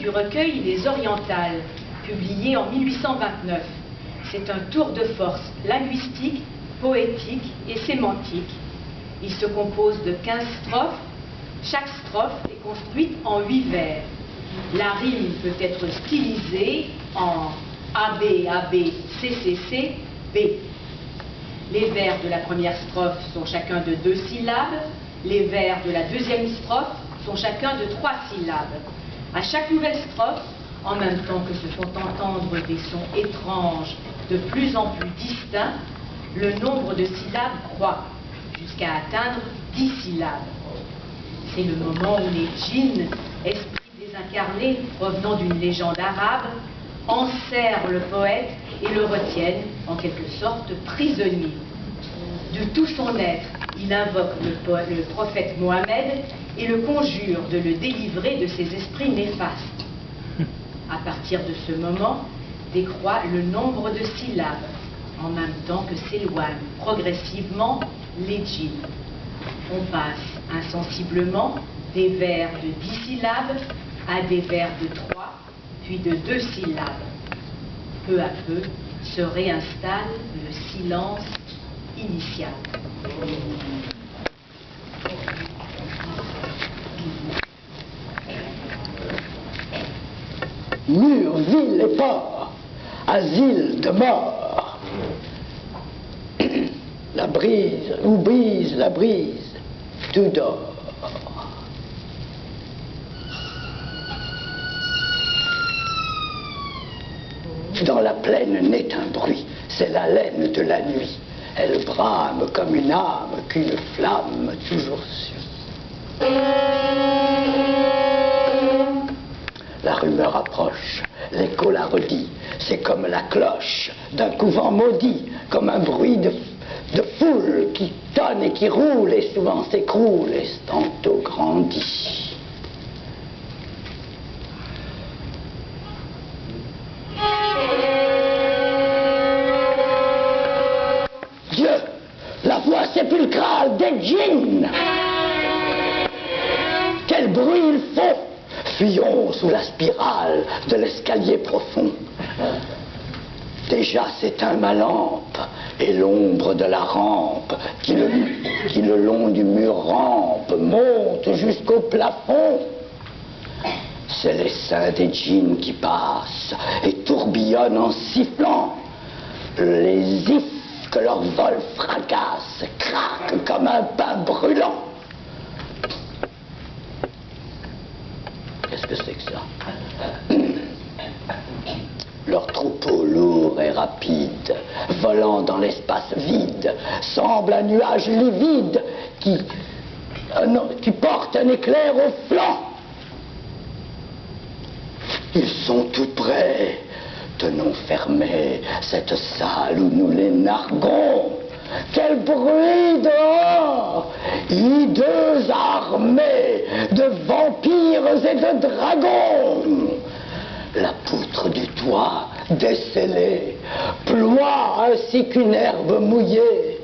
du recueil Les Orientales, publié en 1829. C'est un tour de force linguistique, poétique et sémantique. Il se compose de 15 strophes. Chaque strophe est construite en 8 vers. La rime peut être stylisée en AB, AB, CCC, B. Les vers de la première strophe sont chacun de 2 syllabes. Les vers de la deuxième strophe sont chacun de 3 syllabes. À chaque nouvelle strophe, en même temps que se font entendre des sons étranges de plus en plus distincts, le nombre de syllabes croît jusqu'à atteindre 10 syllabes. C'est le moment où les djinns, esprits désincarnés provenant d'une légende arabe, enserrent le poète et le retiennent en quelque sorte prisonnier. De tout son être, il invoque le prophète Mohammed et le conjure de le délivrer de ses esprits néfastes. À partir de ce moment, décroît le nombre de syllabes, en même temps que s'éloignent progressivement les djinns. On passe insensiblement des vers de 10 syllabes à des vers de 3, puis de 2 syllabes. Peu à peu se réinstalle le silence initial. Murs, villes et ports, asile de mort. La brise, où brise la brise, tout dort. Dans la plaine naît un bruit, c'est l'haleine de la nuit. Elle brame comme une âme qu'une flamme toujours suit. La rumeur approche, l'écho la redit, c'est comme la cloche d'un couvent maudit, comme un bruit de foule qui tonne et qui roule et souvent s'écroule et tantôt grandit. Dieu, la voix sépulcrale des djinns. Quel bruit il faut! Fuyons sous la spirale de l'escalier profond. Déjà s'éteint ma lampe et l'ombre de la rampe qui le long du mur rampe monte jusqu'au plafond. C'est les seins des djinns qui passent et tourbillonnent en sifflant. Les ifs que leur vol fracasse craquent comme un pain brûlant. Qu'est-ce que c'est que ça? Leur troupeau lourd et rapide, volant dans l'espace vide, semble un nuage livide qui porte un éclair au flanc. Ils sont tout près. Tenons fermée cette salle où nous les narguons. Quel bruit dehors! Hideuse armée de vampires et de dragons. La poutre du toit, décellée, ploie ainsi qu'une herbe mouillée,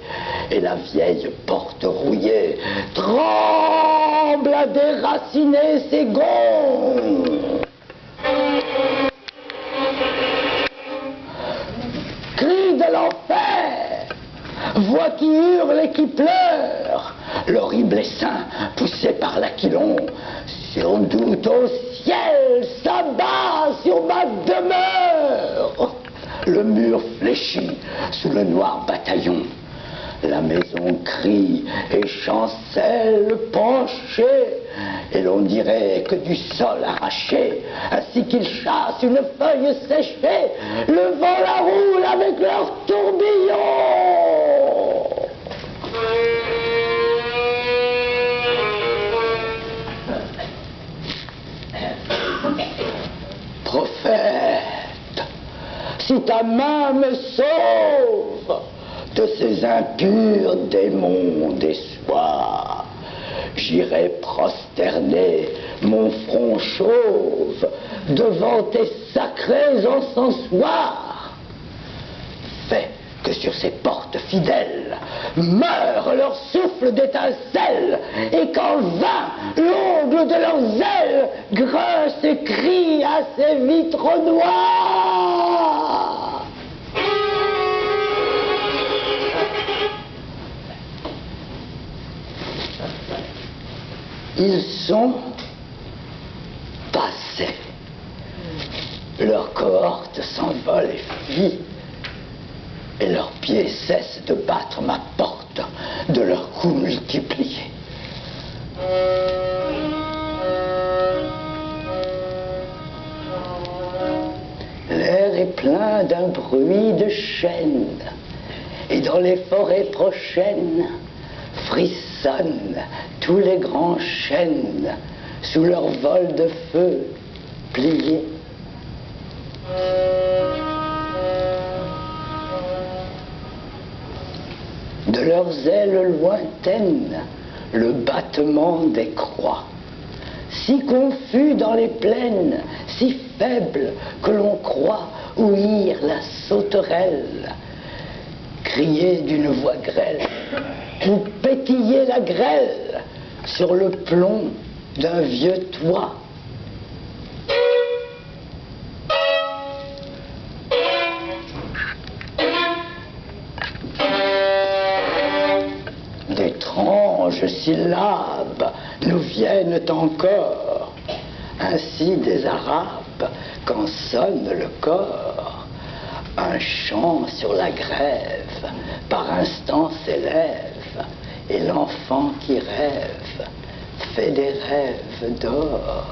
et la vieille porte rouillée tremble à déraciner ses gonds. Cri de l'enfer, voix qui hurle et qui pleure, l'horrible essaim poussé par l'aquilon, sans doute au ciel, s'abat sur ma demeure. Le mur fléchit sous le noir bataillon. La maison crie et chancelle penchée, et l'on dirait que du sol arraché, ainsi qu'ils chassent une feuille séchée, le vent la roule avec leur tourbillon. Prophète, si ta main me sauve de ces impurs démons des soirs, j'irai prosterner mon front chauve devant tes sacrés encensoirs. Fais que sur ces portes fidèles meure leur souffle d'étincelles, et qu'en vain l'ongle de leurs ailes grince et crie à ces vitraux noirs. Ils sont passés. Leur cohorte s'envole et fuit. Et leurs pieds cessent de battre ma porte de leurs coups multipliés. L'air est plein d'un bruit de chaînes, et dans les forêts prochaines frissonnent tous les grands chênes sous leur vol de feu plié. De leurs ailes lointaines, le battement des croix, si confus dans les plaines, si faible que l'on croit ouïr la sauterelle, crier d'une voix grêle, ou pétiller la grêle sur le plomb d'un vieux toit. D'étranges syllabes nous viennent encore, ainsi des Arabes quand sonne le cor. Un chant sur la grève par instant s'élève, et l'enfant qui rêve fait des rêves d'or.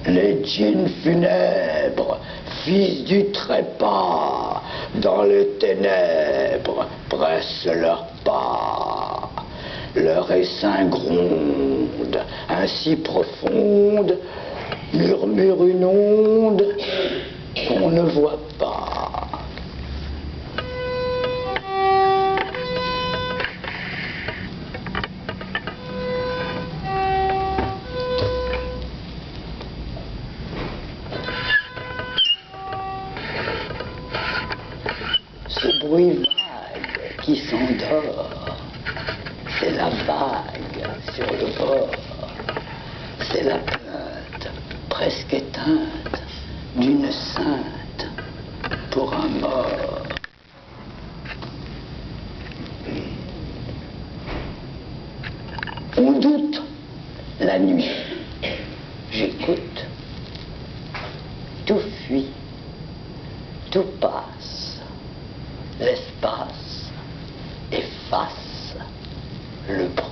Les djinns funèbres, fils du trépas, dans les ténèbres, pressent leurs pas. Leur essaim gronde, ainsi profonde, murmure une onde qu'on ne voit pas. Ce bruit vague qui s'endort, c'est la vague sur le bord, c'est la plainte presque éteinte d'une sainte pour un mort. On doute la nuit, j'écoute, tout fuit, tout passe, l'espace efface le bruit.